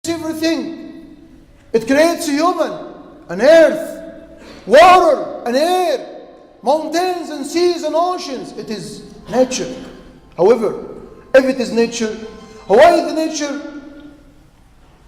everything. It creates a human, an earth, water, an air, mountains and seas and oceans. It is nature. However, if it is nature, why the nature?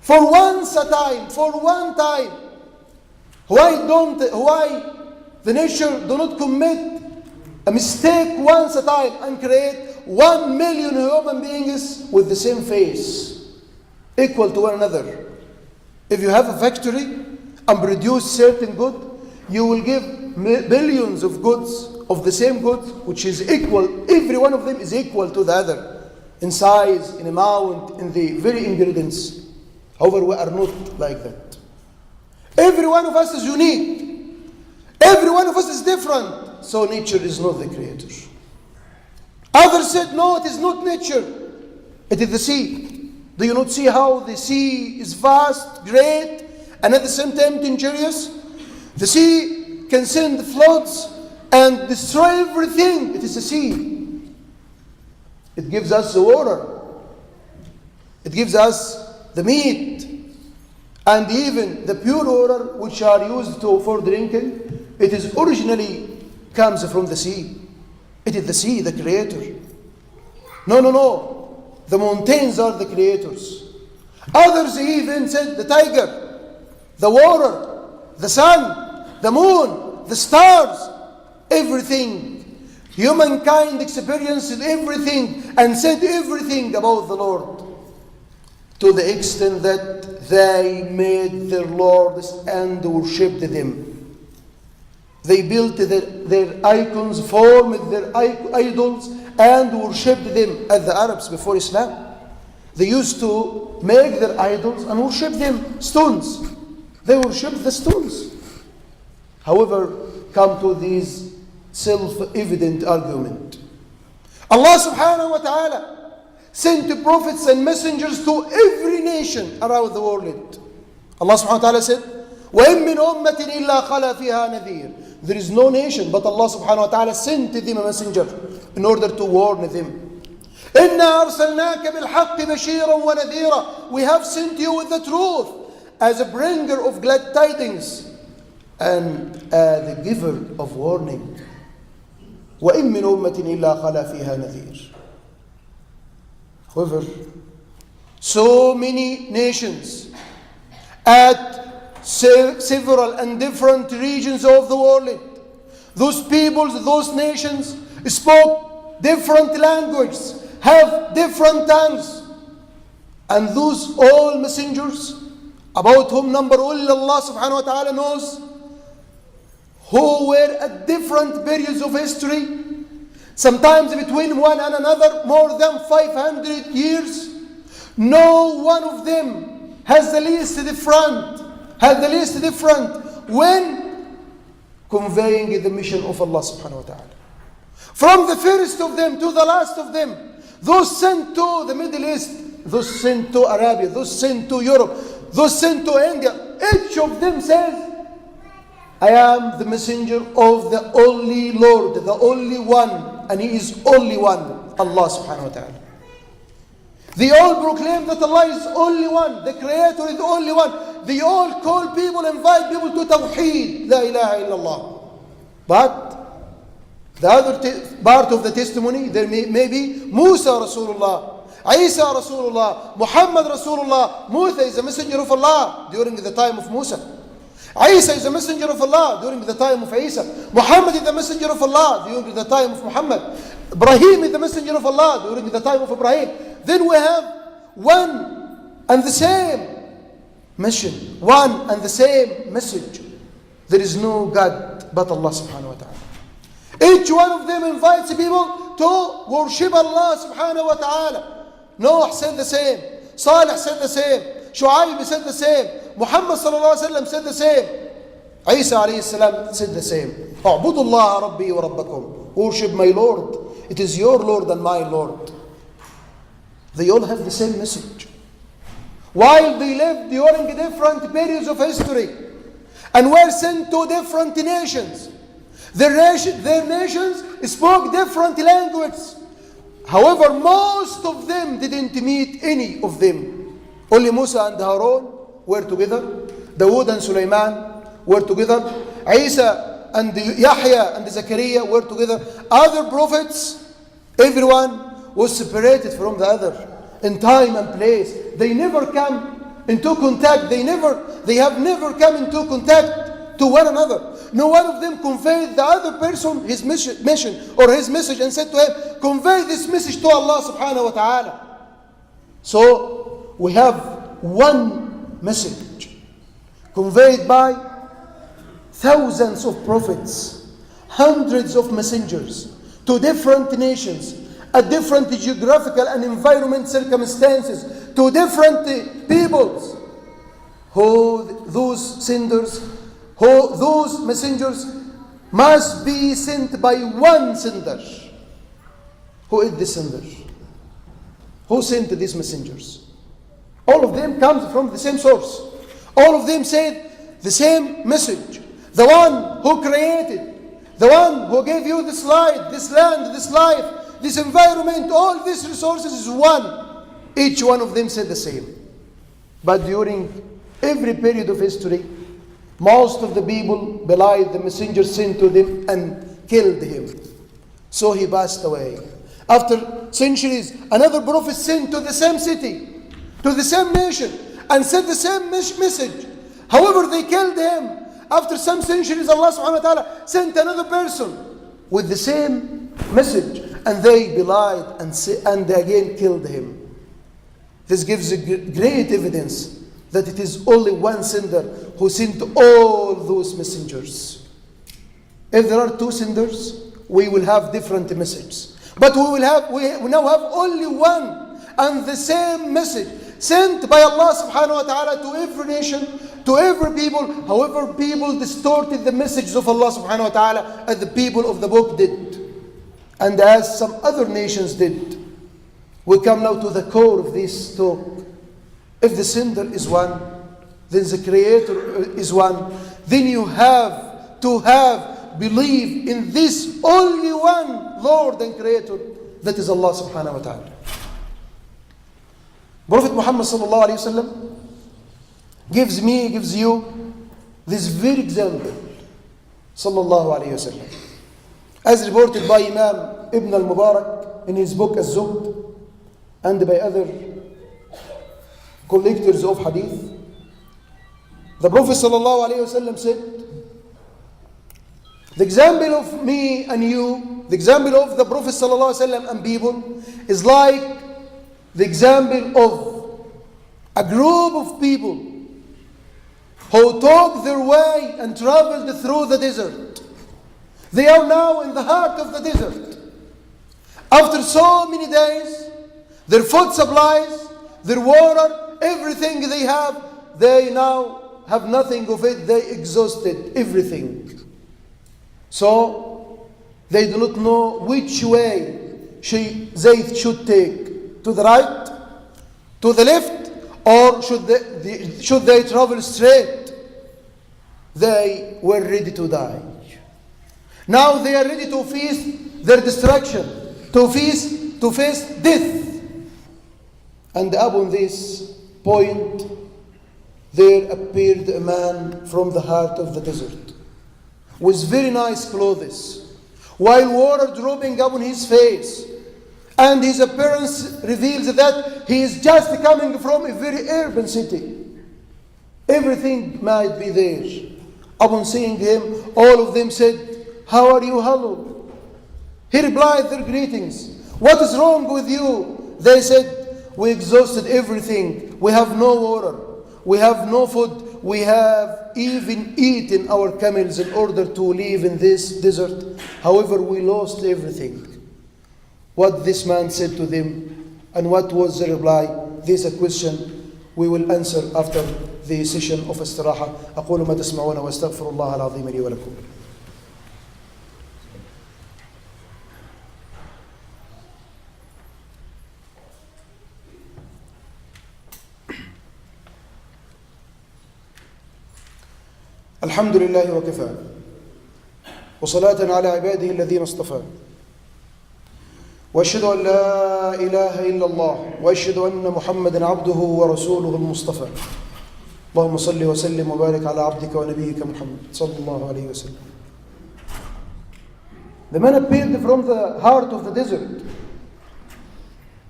For once a time, for one time, why the nature do not commit a mistake once a time and create 1 million human beings with the same face, equal to one another? If you have a factory and produce certain good, you will give billions of goods of the same goods, which is equal. Every one of them is equal to the other in size, in amount, in the very ingredients. However, we are not like that. Every one of us is unique. Every one of us is different. So nature is not the creator. Others said, no, it is not nature. It is the sea. Do you not see how the sea is vast, great, and at the same time dangerous? The sea can send floods and destroy everything. It is the sea. It gives us the water. It gives us the meat. And even the pure water which are used for drinking, it is originally comes from the sea. It is the sea, the creator. No. The mountains are the creators. Others even said the tiger, the water, the sun, the moon, the stars, everything. Humankind experienced everything and said everything about the Lord, to the extent that they made their lords and worshipped them. They built their icons, formed their idols, and worshipped them, as the Arabs before Islam. They used to make their idols and worship them, stones. They worshipped the stones. However, come to this self-evident argument. Allah subhanahu wa ta'ala sent prophets and messengers to every nation around the world. Allah subhanahu wa ta'ala said, وَإِن مِّنْ أُمَّةٍ إِلَّا خَلَا فِيهَا نَذِيرٌ. There is no nation, but Allah subhanahu wa ta'ala sent them a messenger in order to warn them. إِنَّا أَرْسَلْنَاكَ بِالْحَقِّ بَشِيرًا وَنَذِيرًا. We have sent you with the truth as a bringer of glad tidings and the giver of warning. وَإِن مِّنْ أُمَّةٍ إِلَّا خَلَا فِيهَا نَذِيرٌ. However, so many nations at several and different regions of the world, those peoples, those nations spoke different languages, have different tongues, and those all messengers, about whom number only Allah subhanahu wa ta'ala knows, who were at different periods of history, sometimes between one and another more than 500 years. No one of them has the least different when conveying the mission of Allah subhanahu wa ta'ala. From the first of them to the last of them, those sent to the Middle East, those sent to Arabia, those sent to Europe, those sent to India, each of them says, I am the messenger of the only Lord, the only one, and He is only one, Allah subhanahu wa ta'ala. They all proclaim that Allah is only one, the Creator is the only one. They all call people, invite people to Tawheed, La ilaha illallah. But the other part of the testimony, there may be Musa Rasulullah, Isa Rasulullah, Muhammad Rasulullah. Musa is a messenger of Allah during the time of Musa. Isa is a messenger of Allah during the time of Isa. Muhammad is the messenger of Allah during the time of Muhammad. Ibrahim is the messenger of Allah during the time of Ibrahim. Then we have one and the same mission, one and the same message. There is no God but Allah subhanahu wa ta'ala. Each one of them invites people to worship Allah subhanahu wa ta'ala. Noah said the same, Salih said the same, Shu'aib said the same, Muhammad sallallahu alayhi wa sallam said the same, Isa alayhi salam said the same. اعبدوا الله ربي وربكم. Worship my Lord. It is your Lord and my Lord. They all have the same message. While they lived during different periods of history and were sent to different nations, their nations spoke different languages. However, most of them didn't meet any of them. Only Musa and Harun were together. Dawood and Sulaiman were together. Isa and Yahya and Zakaria were together. Other prophets, everyone was separated from the other in time and place. They never come into contact. They have never come into contact to one another. No one of them conveyed the other person his mission or his message and said to him, convey this message to Allah subhanahu wa ta'ala. So we have one message conveyed by thousands of prophets, hundreds of messengers to different nations, at different geographical and environment circumstances, to different peoples. Those messengers must be sent by one sender. Who is the sender? Who sent these messengers? All of them come from the same source. All of them said the same message. The one who created, the one who gave you this light, this land, this life, this environment, all these resources is one. Each one of them said the same. But during every period of history, most of the people belied the messenger sent to them and killed him. So he passed away. After centuries, another prophet sent to the same city, to the same nation, and said the same message. However, they killed him. After some centuries, Allah subhanahu wa ta'ala sent another person with the same message, and they belied and again killed him. This gives a great evidence that it is only one sender who sent all those messengers. If there are two senders, we will have different messages. But we now have only one and the same message sent by Allah subhanahu wa ta'ala to every nation, to every people. However, people distorted the messages of Allah subhanahu wa ta'ala as the people of the book did, and as some other nations did. We come now to the core of this talk. If the sender is one, then the creator is one. Then you have to believe in this only one Lord and Creator, that is Allah subhanahu wa ta'ala. Prophet Muhammad sallallahu alayhi wa sallam gives you this very example, sallallahu alayhi wa sallam, as reported by Imam Ibn al-Mubarak in his book Az-Zuhd, and by other collectors of hadith. The Prophet sallallahu alayhi wa sallam said, the example of me and you, the example of the Prophet sallallahu alaihi wasallam and people is like the example of a group of people who took their way and traveled through the desert. They are now in the heart of the desert. After so many days, their food supplies, their water, everything they have, they now have nothing of it. They exhausted everything. So they do not know which way they should take, to the right, to the left, or should they travel straight. They were ready to die. Now they are ready to face their destruction, to face death. And upon this point, there appeared a man from the heart of the desert, with very nice clothes, while water dropping upon his face, and his appearance reveals that he is just coming from a very urban city. Everything might be there. Upon seeing him, all of them said, "How are you, hello?" He replied their greetings. "What is wrong with you?" They said, "We exhausted everything. We have no water. We have no food. We have even eaten our camels in order to live in this desert. However, we lost everything." What this man said to them, and what was the reply, this is a question we will answer after the session of استراحة. أقول ما تسمعون وأستغفر الله العظيم لي ولكم. الحمد لله وكفى وصلاة على عباده الذين اصطفى وأشهد أن لا إله إلا الله وأشهد أن محمدا عبده ورسوله المصطفى اللهم صل وسلم وبارك على عبدك ونبيك محمد صلى الله عليه وسلم. The men appeared from the heart of the desert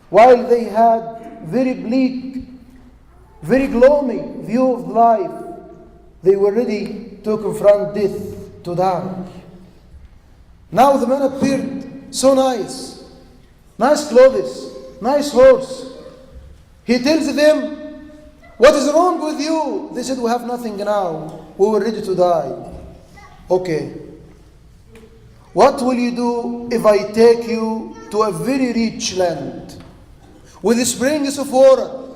while they had very bleak, very gloomy view of life. They were ready to confront death, to die. Now the men appeared so nice clothes, nice horse. He tells them, what is wrong with you? They said, we have nothing now. We were ready to die. Okay. What will you do if I take you to a very rich land with springs of water,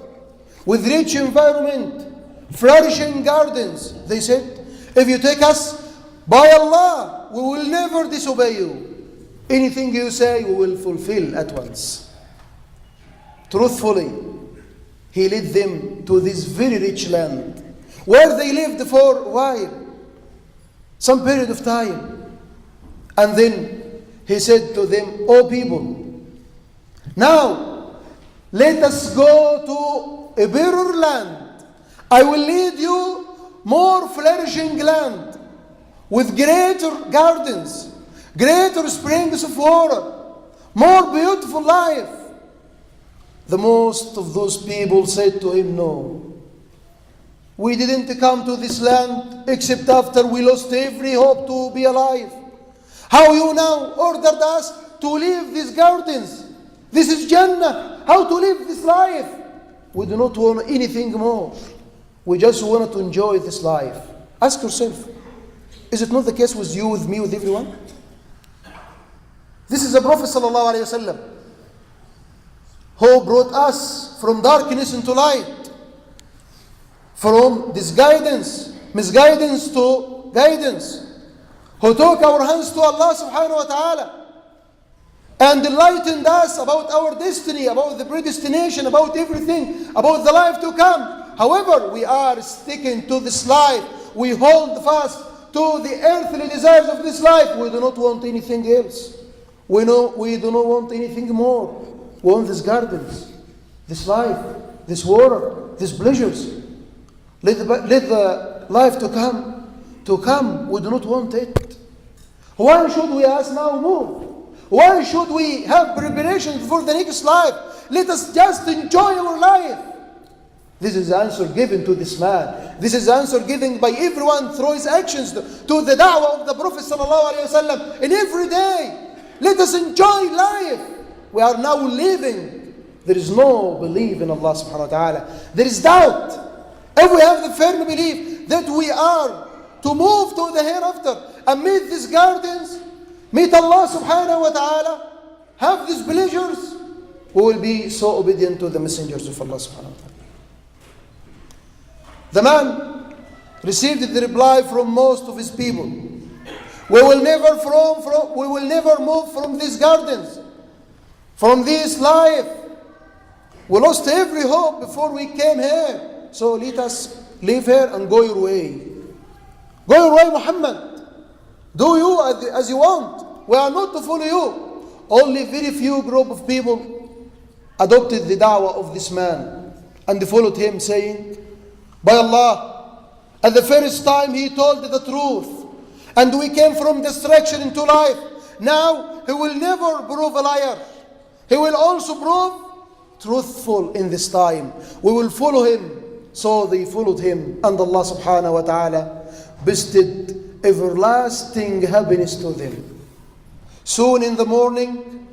with rich environment, flourishing gardens? They said, if you take us, by Allah, we will never disobey you. Anything you say, we will fulfill at once. Truthfully, he led them to this very rich land, where they lived for a while, some period of time. And then he said to them, O people, now let us go to a better land. I will lead you more flourishing land with greater gardens, greater springs of water, more beautiful life. The most of those people said to him, no, we didn't come to this land except after we lost every hope to be alive. How you now ordered us to leave these gardens? This is Jannah. How to live this life? We do not want anything more. We just want to enjoy this life. Ask yourself, is it not the case with you, with me, with everyone? This is the Prophet ﷺ who brought us from darkness into light, from misguidance to guidance, who took our hands to Allah subhanahu wa ta'ala and enlightened us about our destiny, about the predestination, about everything, about the life to come. However, we are sticking to this life. We hold fast to the earthly desires of this life. We do not want anything else. We do not want anything more. We want these gardens, this life, this water, these pleasures. Let the life to come. We do not want it. Why should we ask now move? Why should we have preparation for the next life? Let us just enjoy our life. This is the answer given to this man. This is the answer given by everyone through his actions to the da'wah of the Prophet ﷺ. And every day, let us enjoy life. We are now living. There is no belief in Allah subhanahu wa ta'ala. There is doubt. If we have the firm belief that we are to move to the hereafter and meet these gardens, meet Allah subhanahu wa ta'ala, have these pleasures, we will be so obedient to the messengers of Allah subhanahu wa ta'ala. The man received the reply from most of his people. We will never move from these gardens, from this life. We lost every hope before we came here. So let us leave here and go your way. Go your way, Muhammad. Do you as you want. We are not to follow you. Only very few group of people adopted the da'wah of this man and followed him, saying, by Allah, at the first time he told the truth, and we came from destruction into life. Now he will never prove a liar. He will also prove truthful in this time. We will follow him. So they followed him, and Allah subhanahu wa ta'ala bestowed everlasting happiness to them. Soon in the morning,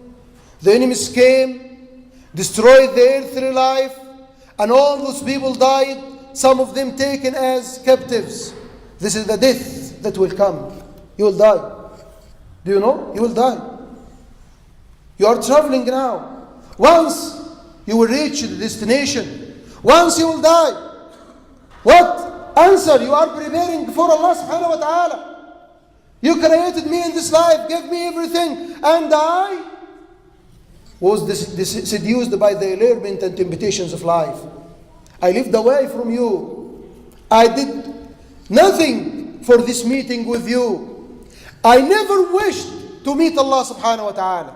the enemies came, destroyed their earthly life, and all those people died, some of them taken as captives. This is the death that will come. You will die. Do you know? You will die. You are traveling now. Once you will reach the destination. Once you will die. What answer you are preparing before Allah subhanahu wa ta'ala? You created me in this life, gave me everything, and I was seduced by the allurement and temptations of life. I lived away from you. I did nothing for this meeting with you. I never wished to meet Allah subhanahu wa ta'ala.